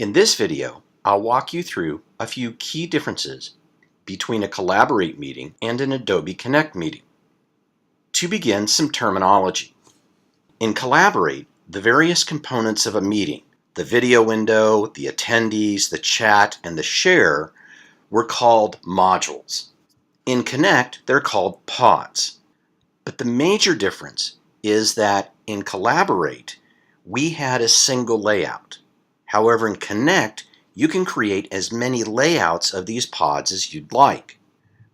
In this video, I'll walk you through a few key differences between a Collaborate meeting and an Adobe Connect meeting. To begin, some terminology. In Collaborate, the various components of a meeting, the video window, the attendees, the chat, and the share, were called modules. In Connect, they're called pods. But the major difference is that in Collaborate, we had a single layout. However, in Connect, you can create as many layouts of these pods as you'd like.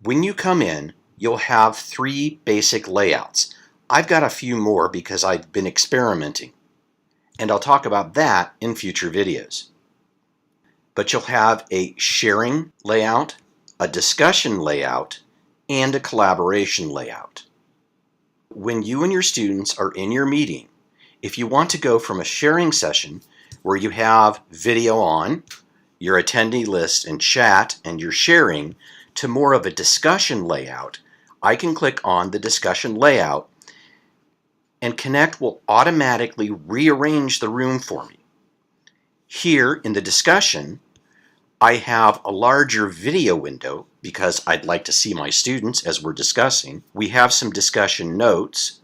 When you come in, you'll have 3 basic layouts. I've got a few more because I've been experimenting, and I'll talk about that in future videos. But you'll have a sharing layout, a discussion layout, and a collaboration layout. When you and your students are in your meeting, if you want to go from a sharing session where you have video on, your attendee list and chat, and you're sharing, to more of a discussion layout, I can click on the discussion layout and Connect will automatically rearrange the room for me. Here in the discussion, I have a larger video window because I'd like to see my students as we're discussing. We have some discussion notes,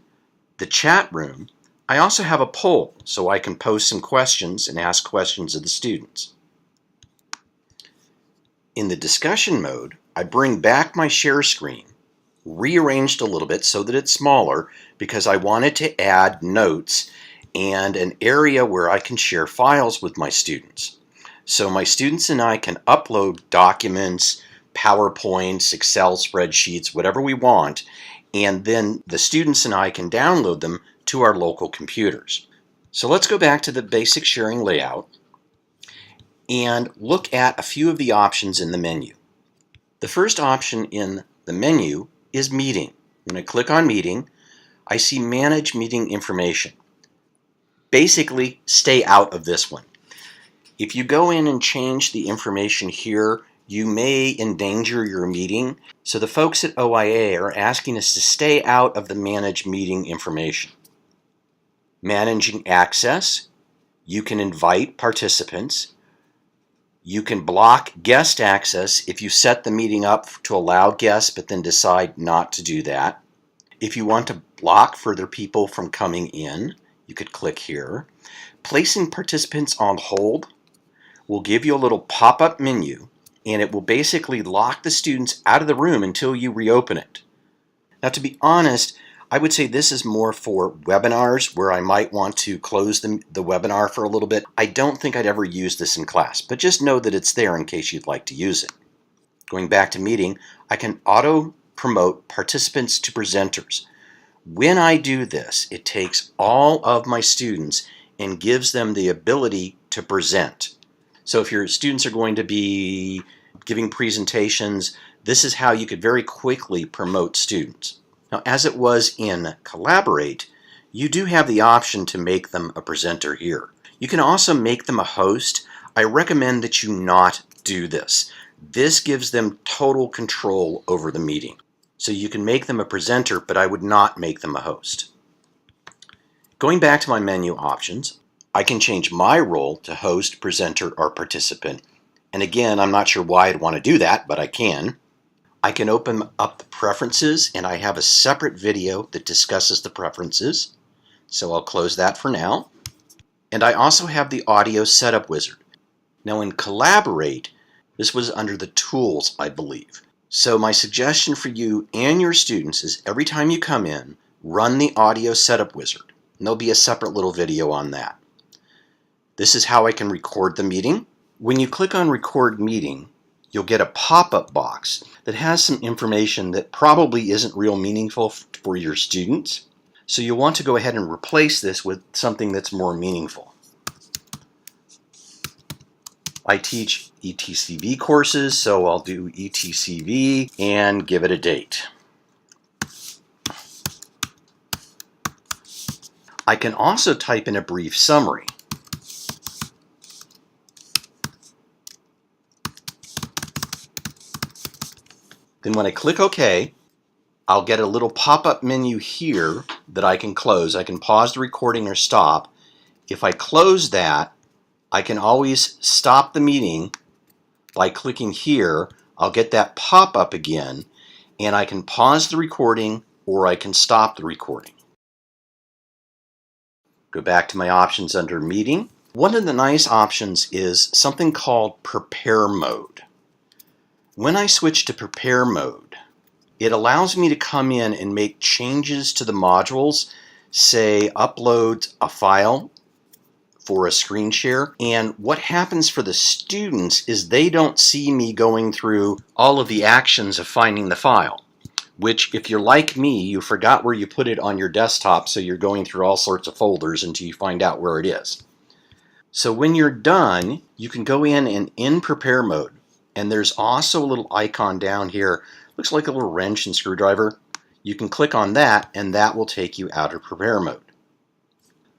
the chat room. I also have a poll so I can post some questions and ask questions of the students. In the discussion mode, I bring back my share screen, rearranged a little bit so that it's smaller because I wanted to add notes and an area where I can share files with my students. So my students and I can upload documents, PowerPoints, Excel spreadsheets, whatever we want, and then the students and I can download them to our local computers. So let's go back to the basic sharing layout and look at a few of the options in the menu. The first option in the menu is Meeting. When I click on Meeting, I see Manage Meeting Information. Basically, stay out of this one. If you go in and change the information here, you may endanger your meeting. So the folks at OIA are asking us to stay out of the Manage Meeting Information. Managing access, you can invite participants. You can block guest access if you set the meeting up to allow guests but then decide not to do that. If you want to block further people from coming in, you could click here. Placing participants on hold will give you a little pop-up menu, and it will basically lock the students out of the room until you reopen it. Now, to be honest, I would say this is more for webinars where I might want to close the webinar for a little bit. I don't think I'd ever use this in class, but just know that it's there in case you'd like to use it. Going back to meeting, I can auto-promote participants to presenters. When I do this, it takes all of my students and gives them the ability to present. So if your students are going to be giving presentations, this is how you could very quickly promote students. Now, as it was in Collaborate, you do have the option to make them a presenter here. You can also make them a host. I recommend that you not do this. This gives them total control over the meeting. So you can make them a presenter, but I would not make them a host. Going back to my menu options, I can change my role to host, presenter, or participant. And again, I'm not sure why I'd want to do that, but I can. I can open up the preferences, and I have a separate video that discusses the preferences. So I'll close that for now. And I also have the audio setup wizard. Now in Collaborate, this was under the tools, I believe. So my suggestion for you and your students is every time you come in, run the audio setup wizard. And there'll be a separate little video on that. This is how I can record the meeting. When you click on Record Meeting, you'll get a pop-up box that has some information that probably isn't real meaningful for your students. So you'll want to go ahead and replace this with something that's more meaningful. I teach ETCV courses, so I'll do ETCV and give it a date. I can also type in a brief summary. Then when I click OK, I'll get a little pop-up menu here that I can close. I can pause the recording or stop. If I close that, I can always stop the meeting by clicking here. I'll get that pop-up again, and I can pause the recording or I can stop the recording. Go back to my options under Meeting. One of the nice options is something called Prepare Mode. When I switch to Prepare Mode, it allows me to come in and make changes to the modules, say upload a file for a screen share. And what happens for the students is they don't see me going through all of the actions of finding the file, which if you're like me, you forgot where you put it on your desktop, so you're going through all sorts of folders until you find out where it is. So when you're done, you can go in and in Prepare Mode, and there's also a little icon down here, looks like a little wrench and screwdriver. You can click on that and that will take you out of Prepare Mode.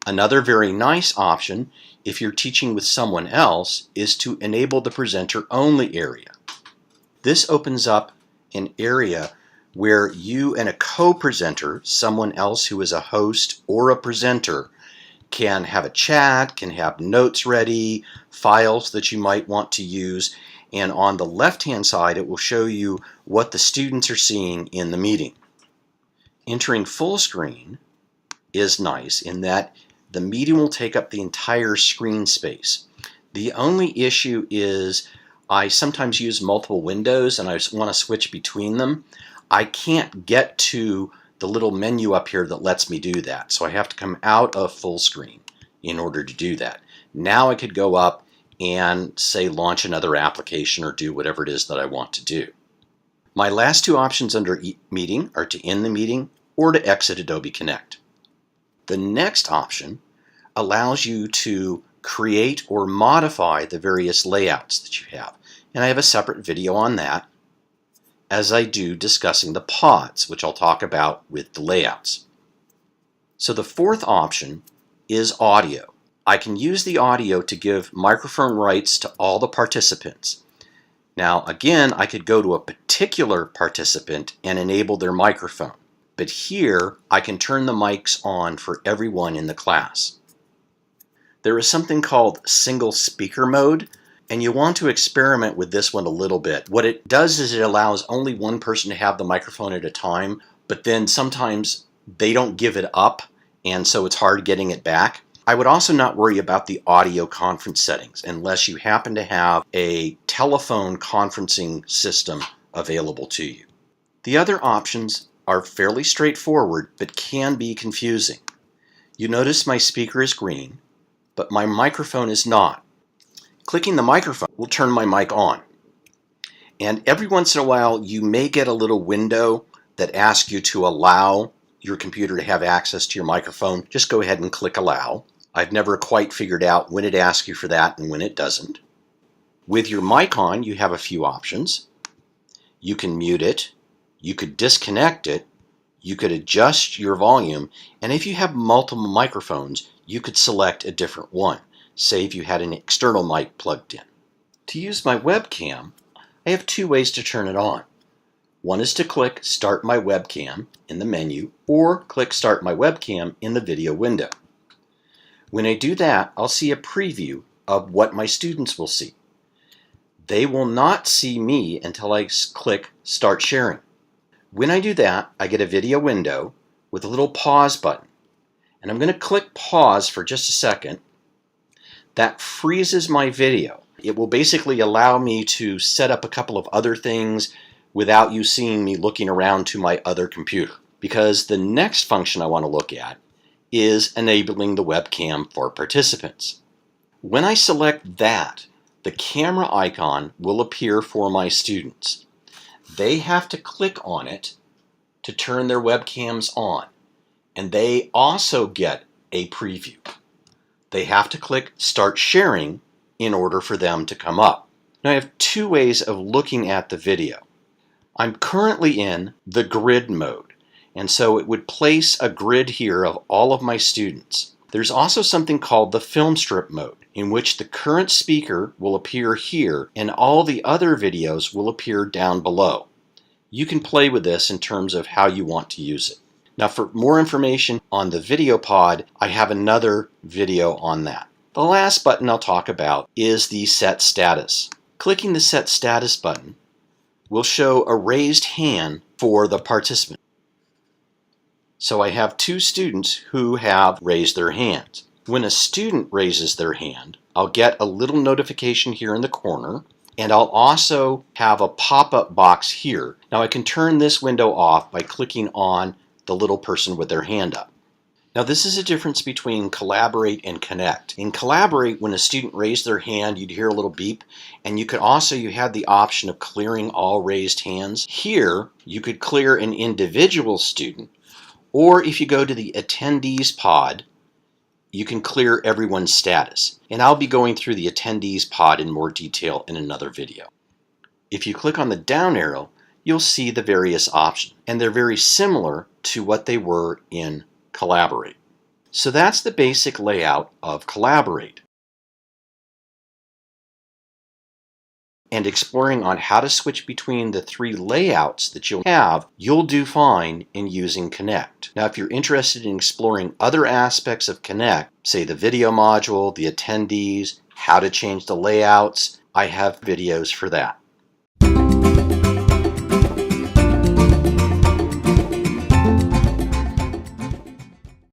Another very nice option, if you're teaching with someone else, is to enable the presenter only area. This opens up an area where you and a co-presenter, someone else who is a host or a presenter, can have a chat, can have notes ready, files that you might want to use, and on the left-hand side it will show you what the students are seeing in the meeting. Entering full screen is nice in that the meeting will take up the entire screen space. The only issue is I sometimes use multiple windows and I just want to switch between them. I can't get to the little menu up here that lets me do that, so I have to come out of full screen in order to do that. Now I could go up and say launch another application or do whatever it is that I want to do. My last two options under Meeting are to end the meeting or to exit Adobe Connect. The next option allows you to create or modify the various layouts that you have. And I have a separate video on that, as I do discussing the pods, which I'll talk about with the layouts. So the fourth option is audio. I can use the audio to give microphone rights to all the participants. Now again, I could go to a particular participant and enable their microphone. But here, I can turn the mics on for everyone in the class. There is something called single speaker mode, and you want to experiment with this one a little bit. What it does is it allows only one person to have the microphone at a time, but then sometimes they don't give it up, and so it's hard getting it back. I would also not worry about the audio conference settings unless you happen to have a telephone conferencing system available to you. The other options are fairly straightforward, but can be confusing. You notice my speaker is green, but my microphone is not. Clicking the microphone will turn my mic on. And every once in a while, you may get a little window that asks you to allow your computer to have access to your microphone. Just go ahead and click Allow. I've never quite figured out when it asks you for that and when it doesn't. With your mic on, you have a few options. You can mute it. You could disconnect it, you could adjust your volume, and if you have multiple microphones, you could select a different one, say if you had an external mic plugged in. To use my webcam, I have two ways to turn it on. One is to click Start My Webcam in the menu, or click Start My Webcam in the video window. When I do that, I'll see a preview of what my students will see. They will not see me until I click Start Sharing. When I do that, I get a video window with a little pause button. And I'm going to click pause for just a second. That freezes my video. It will basically allow me to set up a couple of other things without you seeing me looking around to my other computer. Because the next function I want to look at is enabling the webcam for participants. When I select that, the camera icon will appear for my students. They have to click on it to turn their webcams on, and they also get a preview. They have to click Start Sharing in order for them to come up. Now I have two ways of looking at the video. I'm currently in the grid mode, and so it would place a grid here of all of my students. There's also something called the film strip mode, in which the current speaker will appear here and all the other videos will appear down below. You can play with this in terms of how you want to use it. Now for more information on the video pod, I have another video on that. The last button I'll talk about is the Set Status. Clicking the Set Status button will show a raised hand for the participant. So I have two students who have raised their hands. When a student raises their hand, I'll get a little notification here in the corner, and I'll also have a pop-up box here. Now I can turn this window off by clicking on the little person with their hand up. Now this is a difference between Collaborate and Connect. In Collaborate, when a student raised their hand, you'd hear a little beep, and you had the option of clearing all raised hands. Here, you could clear an individual student, or if you go to the Attendees pod, you can clear everyone's status. And I'll be going through the Attendees pod in more detail in another video. If you click on the down arrow, you'll see the various options, and they're very similar to what they were in Collaborate. So that's the basic layout of Collaborate. And exploring on how to switch between the three layouts that you'll do fine in using Connect. Now, if you're interested in exploring other aspects of Connect, say the video module, the attendees, how to change the layouts, I have videos for that.